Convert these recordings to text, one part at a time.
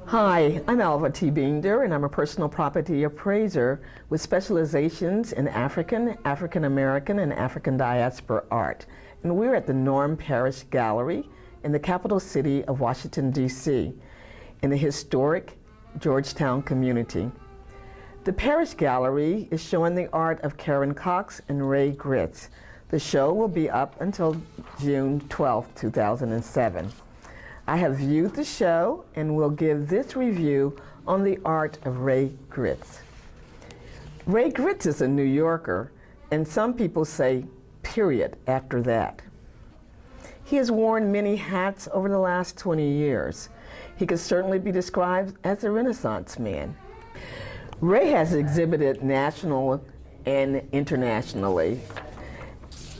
Hi, I'm Alvah T. Beander, and I'm a personal property appraiser with specializations in African, African American, and African diaspora art. And we're at the Parish Gallery in the capital city of Washington, D.C., in the historic Georgetown community. The Parish Gallery is showing the art of Karen Cox and Ray Grist. The show will be up until June 12, 2007. I have viewed the show and will give this review on the art of Ray Grist. Ray Grist is a New Yorker, and some people say, period, after that. He has worn many hats over the last 20 years. He could certainly be described as a Renaissance man. Ray has exhibited nationally and internationally.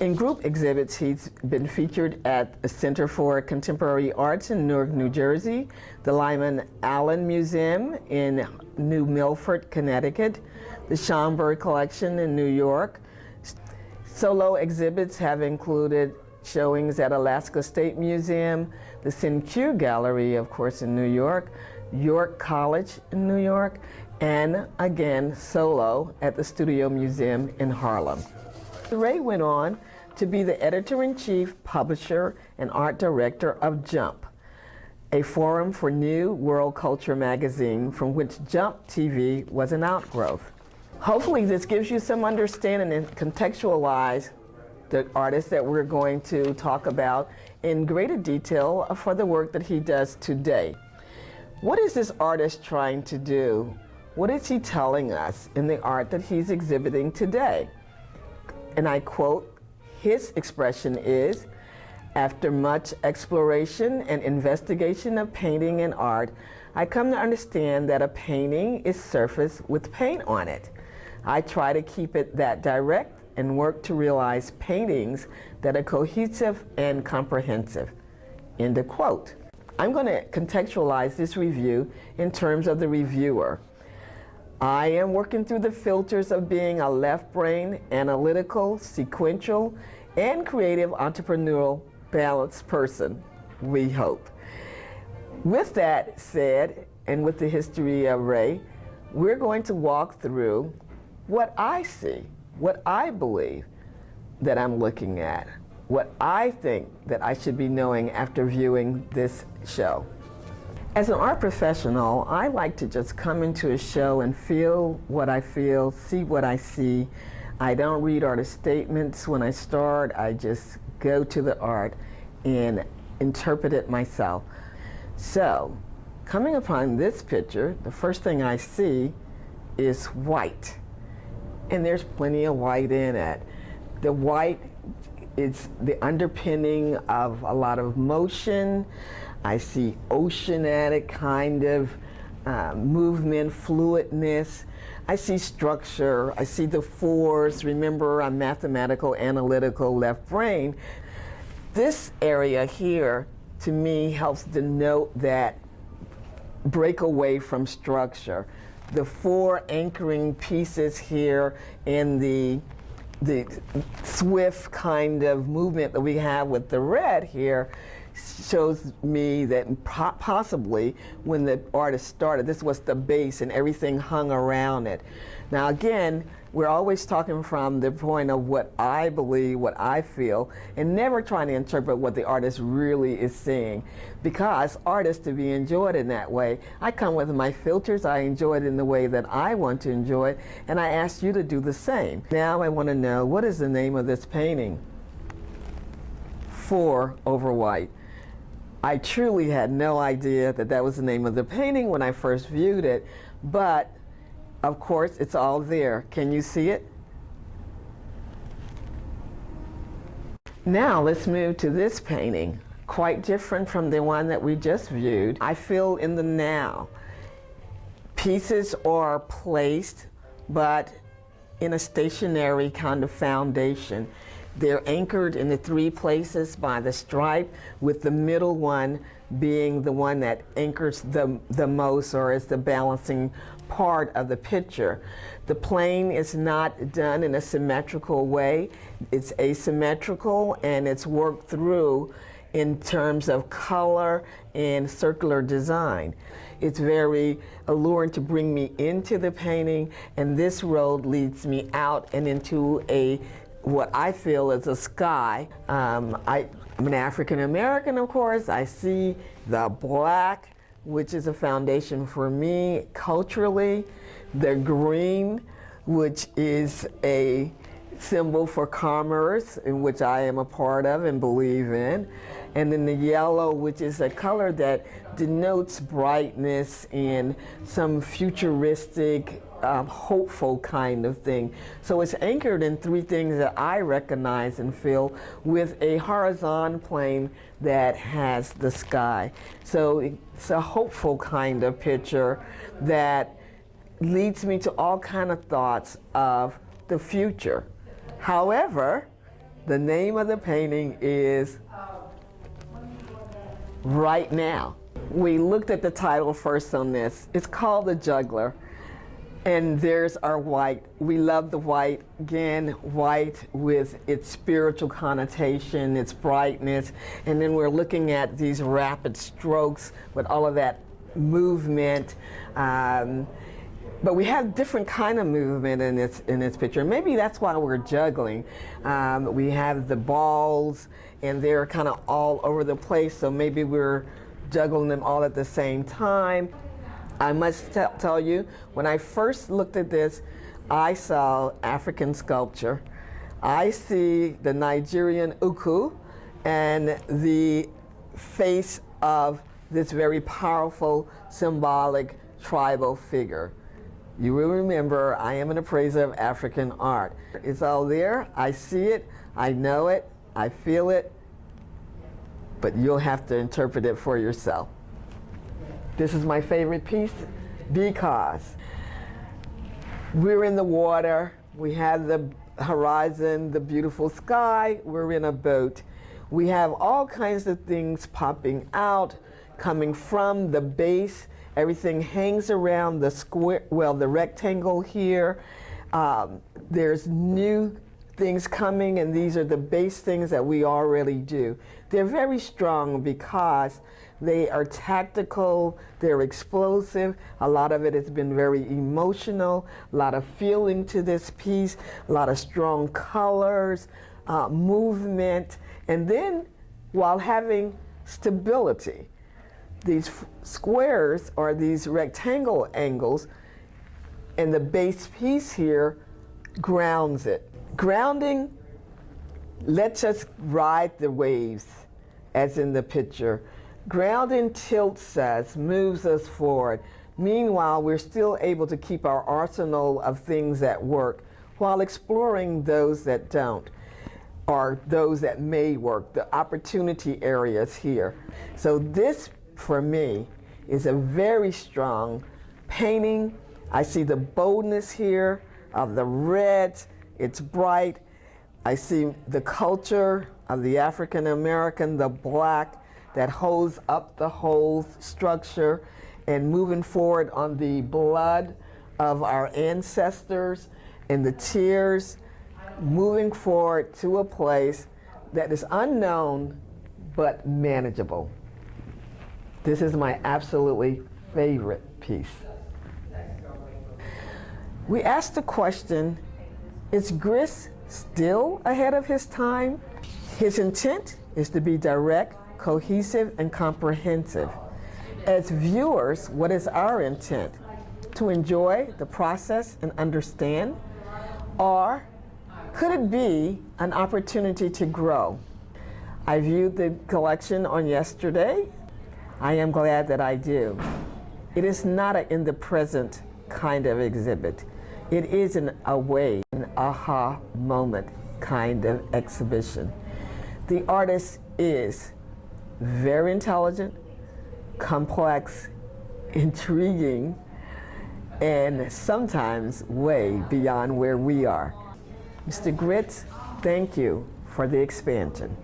In group exhibits, he's been featured at the Center for Contemporary Arts in Newark, New Jersey, the Lyman Allen Museum in New Milford, Connecticut, the Schomburg Collection in New York. Solo exhibits have included showings at Alaska State Museum, the Parish Gallery, of course, in New York, York College in New York, and again, solo at the Studio Museum in Harlem. Ray went on to be the editor-in-chief, publisher, and art director of Jump, a forum for new world culture magazine from which Jump TV was an outgrowth. Hopefully this gives you some understanding and contextualize the artist that we're going to talk about in greater detail for the work that he does today. What is this artist trying to do? What is he telling us in the art that he's exhibiting today? And I quote, his expression is, "After much exploration and investigation of painting and art, I come to understand that a painting is surface with paint on it. I try to keep it that direct and work to realize paintings that are cohesive and comprehensive." End of quote. I'm going to contextualize this review in terms of the reviewer. I am working through the filters of being a left-brain, analytical, sequential, and creative entrepreneurial balanced person, we hope. With that said, and with the history of Ray, we're going to walk through what I see, what I believe that I'm looking at, what I think that I should be knowing after viewing this show. As an art professional, I like to just come into a show and feel what I feel, see what I see. I don't read artist statements when I start. I just go to the art and interpret it myself. So, coming upon this picture, the first thing I see is white. And there's plenty of white in it. The white is the underpinning of a lot of motion. I see oceanic kind of movement, fluidness. I see structure. I see the fours. Remember, I'm mathematical, analytical, left brain. This area here, to me, helps denote that break away from structure. The four anchoring pieces here in the swift kind of movement that we have with the red here shows me that possibly when the artist started, this was the base and everything hung around it. Now again, we're always talking from the point of what I believe, what I feel, and never trying to interpret what the artist really is seeing. Because art is to be enjoyed in that way. I come with my filters, I enjoy it in the way that I want to enjoy it, and I ask you to do the same. Now I want to know, what is the name of this painting? 4 over white. I truly had no idea that that was the name of the painting when I first viewed it, but of course it's all there. Can you see it? Now let's move to this painting. Quite different from the one that we just viewed. I feel in the now. Pieces are placed, but in a stationary kind of foundation. They're anchored in the 3 places by the stripe, with the middle one being the one that anchors the most, or is the balancing part of the picture. The plane is not done in a symmetrical way. It's asymmetrical, and it's worked through in terms of color and circular design. It's very alluring to bring me into the painting, and this road leads me out and into what I feel is a sky. I'm an African American, of course. I see the black, which is a foundation for me culturally, the green, which is a symbol for commerce, in which I am a part of and believe in, and then the yellow, which is a color that denotes brightness and some futuristic, hopeful kind of thing. So it's anchored in three things that I recognize and feel, with a horizontal plane that has the sky. So it's a hopeful kind of picture that leads me to all kind of thoughts of the future. However, the name of the painting is Right Now. We looked at the title first on this. It's called The Juggler. And there's our white. We love the white. Again, white with its spiritual connotation, its brightness. And then we're looking at these rapid strokes with all of that movement. But we have different kind of movement in this picture. Maybe that's why we're juggling. We have the balls, and they're kind of all over the place, so maybe we're juggling them all at the same time. I must tell you, when I first looked at this, I saw African sculpture. I see the Nigerian uku and the face of this very powerful, symbolic, tribal figure. You will remember, I am an appraiser of African art. It's all there. I see it, I know it, I feel it, but you'll have to interpret it for yourself. This is my favorite piece because we're in the water, we have the horizon, the beautiful sky, we're in a boat. We have all kinds of things popping out, coming from the base. Everything hangs around the square, well, the rectangle here. There's new things coming, and these are the base things that we already do. They're very strong because they are tactical, they're explosive. A lot of it has been very emotional, a lot of feeling to this piece, a lot of strong colors, movement, and then while having stability. These squares or these rectangle angles, and the base piece here grounds it. Grounding lets us ride the waves, as in the picture. Grounding tilts us, moves us forward. Meanwhile, we're still able to keep our arsenal of things that work while exploring those that don't, or those that may work, the opportunity areas here. So this, for me, is a very strong painting. I see the boldness here of the reds. It's bright. I see the culture of the African American, the black, that holds up the whole structure, and moving forward on the blood of our ancestors and the tears, moving forward to a place that is unknown but manageable. This is my absolutely favorite piece. We asked the question, is Gritz still ahead of his time? His intent is to be direct, cohesive, and comprehensive. As viewers, what is our intent? To enjoy the process and understand? Or could it be an opportunity to grow? I viewed the collection on yesterday. I am glad that I do. It is not an in the present kind of exhibit. It is an aha moment kind of exhibition. The artist is very intelligent, complex, intriguing, and sometimes way beyond where we are. Mr. Gritz, thank you for the expansion.